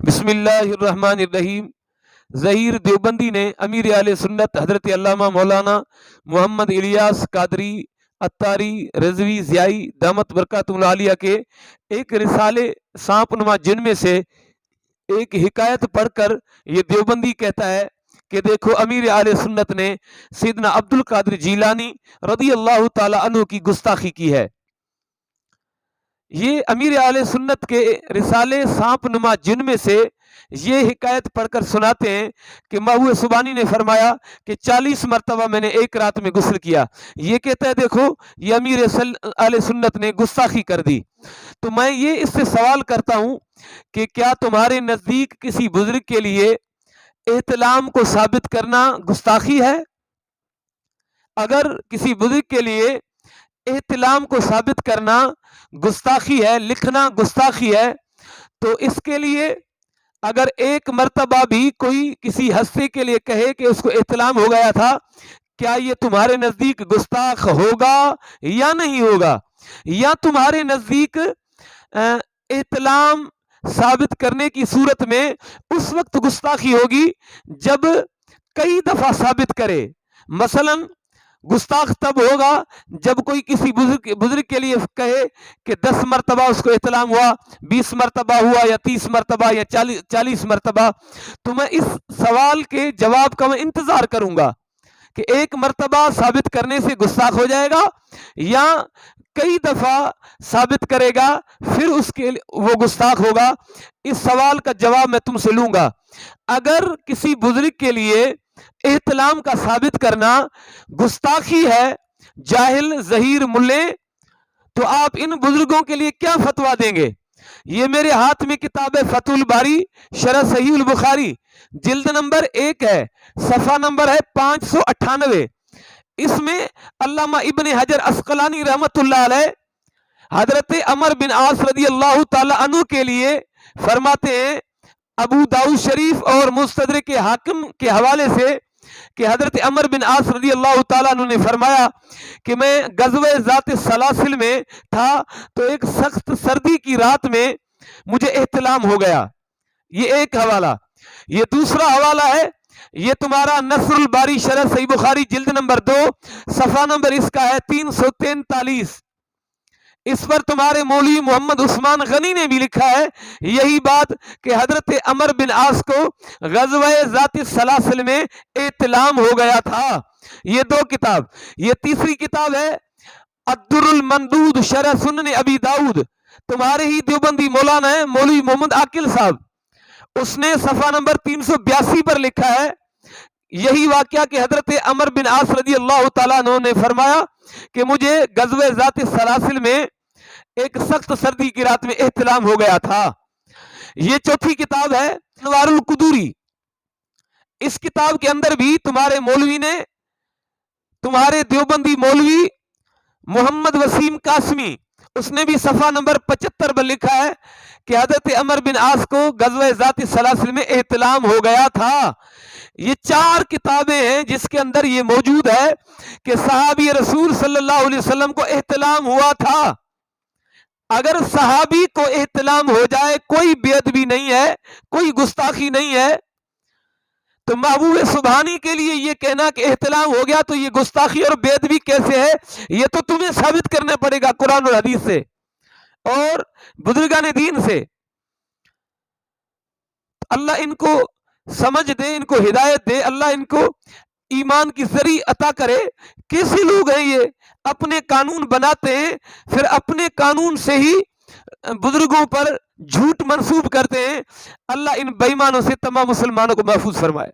بسم اللہ الرحمن الرحیم۔ ظہیر دیوبندی نے امیر اہل سنت حضرت علامہ مولانا محمد الیاس قادری اتاری رضوی ضیائی دامت برکاتہ العالیہ کے ایک رسالے سانپ نما جن میں سے ایک حکایت پڑھ کر یہ دیوبندی کہتا ہے کہ دیکھو امیر اہل سنت نے سیدنا عبد القادر جیلانی رضی اللہ تعالی عنہ کی گستاخی کی ہے۔ یہ امیر اہل سنت کے رسالے سانپ نما جن میں سے یہ حکایت پڑھ کر سناتے ہیں کہ محبوب سبحانی نے فرمایا کہ 40 مرتبہ میں نے ایک رات میں غسل کیا۔ یہ کہتا ہے دیکھو یہ امیر اہل سنت نے گستاخی کر دی۔ تو میں یہ اس سے سوال کرتا ہوں کہ کیا تمہارے نزدیک کسی بزرگ کے لیے احتلام کو ثابت کرنا گستاخی ہے؟ اگر کسی بزرگ کے لیے احتلام کو ثابت کرنا گستاخی ہے، لکھنا گستاخی ہے، تو اس کے لیے اگر ایک مرتبہ بھی کوئی کسی ہستی کے لیے کہے کہ اس کو احتلام ہو گیا تھا، کیا یہ تمہارے نزدیک گستاخ ہوگا یا نہیں ہوگا؟ یا تمہارے نزدیک احتلام ثابت کرنے کی صورت میں اس وقت گستاخی ہوگی جب کئی دفعہ ثابت کرے؟ مثلا گستاخ تب ہوگا جب کوئی کسی بزرگ کے لیے کہے کہ 10 مرتبہ اس کو احتلام ہوا، 20 مرتبہ ہوا، یا 30 مرتبہ یا 40 مرتبہ۔ تو میں اس سوال کے جواب کا میں انتظار کروں گا کہ ایک مرتبہ ثابت کرنے سے گستاخ ہو جائے گا یا کئی دفعہ ثابت کرے گا پھر اس کے وہ گستاخ ہوگا۔ اس سوال کا جواب میں تم سے لوں گا۔ اگر کسی بزرگ کے لیے احتلام کا ثابت کرنا گستاخی ہے، جاہل ظہیر ملے، تو آپ ان بزرگوں کے لیے کیا فتویٰ دیں گے؟ یہ میرے ہاتھ میں کتاب ہے فتح الباری شرح صحیح البخاری، جلد نمبر 1 ہے، صفحہ نمبر ہے 598۔ اس میں علامہ ابن حجر عسقلانی رحمت اللہ علیہ حضرت عمر بن عاص رضی اللہ تعالی عنہ کے لیے فرماتے ہیں، ابو داؤد شریف اور مستدرک حاکم کے حوالے سے، کہ حضرت عمر بن عاص رضی اللہ تعالیٰ عنہ نے فرمایا کہ میں غزوہ ذات السلاسل میں تھا تو ایک سخت سردی کی رات میں مجھے احتلام ہو گیا۔ یہ ایک حوالہ۔ یہ دوسرا حوالہ ہے، یہ تمہارا نصر الباری شرح صحیح بخاری جلد نمبر 2 صفحہ نمبر اس کا ہے 343۔ اس پر تمہارے مولوی محمد عثمان غنی نے بھی لکھا ہے یہی بات کہ حضرت عمر بن عاص کو غزوہ ذات السلاسل میں احتلام ہو گیا تھا۔ یہ 2 کتاب۔ یہ تیسری کتاب ہے الدر المندود شرح سنن ابی داؤد، تمہارے ہی دیوبندی مولانا ہے مولوی محمد عاقل صاحب، اس نے صفحہ نمبر 382 پر لکھا ہے یہی واقعہ کہ حضرت عمر بن عاص رضی اللہ تعالیٰ عنہ نے فرمایا کہ مجھے غزوہ ذات السلاسل میں ایک سخت سردی کی رات میں احتلام ہو گیا تھا۔ یہ چوتھی کتاب ہے انوار القدوری۔ اس کتاب کے اندر بھی تمہارے مولوی نے، تمہارے دیوبندی مولوی محمد وسیم قاسمی، اس نے بھی صفحہ نمبر 75 پر لکھا ہے کہ حضرت عمر بن عاص کو غزوہ ذات السلاسل میں احتلام ہو گیا تھا۔ یہ 4 کتابیں ہیں جس کے اندر یہ موجود ہے کہ صحابی رسول صلی اللہ علیہ وسلم کو احتلام ہوا تھا۔ اگر صحابی کو احتلام ہو جائے کوئی بے ادبی نہیں ہے، کوئی گستاخی نہیں ہے، تو محبوب سبحانی کے لیے یہ کہنا کہ احتلام ہو گیا تو یہ گستاخی اور بے ادبی کیسے ہے؟ یہ تو تمہیں ثابت کرنا پڑے گا قرآن اور حدیث سے اور بزرگان دین سے۔ اللہ ان کو سمجھ دے، ان کو ہدایت دے، اللہ ان کو ایمان کی ذریع عطا کرے۔ کیسے لوگ ہیں یہ؟ اپنے قانون بناتے ہیں، پھر اپنے قانون سے ہی بزرگوں پر جھوٹ منسوب کرتے ہیں۔ اللہ ان بے ایمانوں سے تمام مسلمانوں کو محفوظ فرمائے۔